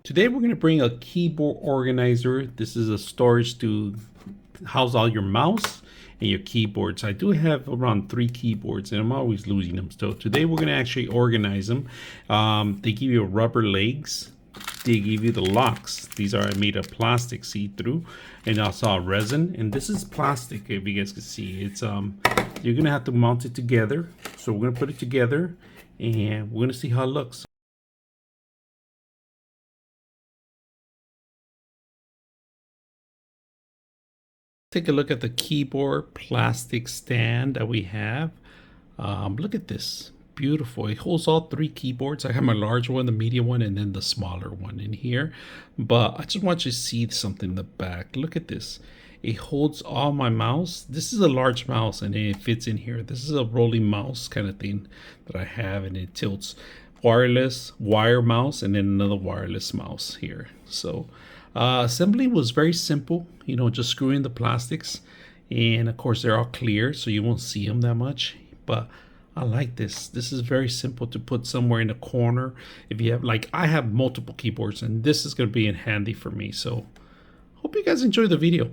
Today we're going to bring a keyboard organizer. This is a storage to house all your mouse and your keyboards. I do have around 3 keyboards and I'm always losing them. So today we're going to actually organize them. They give you rubber legs. They give you the locks. These are made of plastic, see-through, and also resin. And this is plastic, if you guys can see. It's you're going to have to mount it together. So we're going to put it together and we're going to see how it looks. Take a look at the keyboard plastic stand that we have. Look at this, beautiful. It holds all 3 keyboards. I have my large one, the medium one, and then the smaller one in here. But I just want you to see something in the back. Look at this. It holds all my mouse. This is a large mouse and it fits in here. This is a rolling mouse kind of thing that I have, and it tilts. Wireless wire mouse and then another wireless mouse here. So assembly was very simple, just screwing the plastics, and of course they're all clear so you won't see them that much, but I like this. This is very simple to put somewhere in the corner. If you have, like, I have multiple keyboards and this is going to be in handy for me. So hope you guys enjoy the video.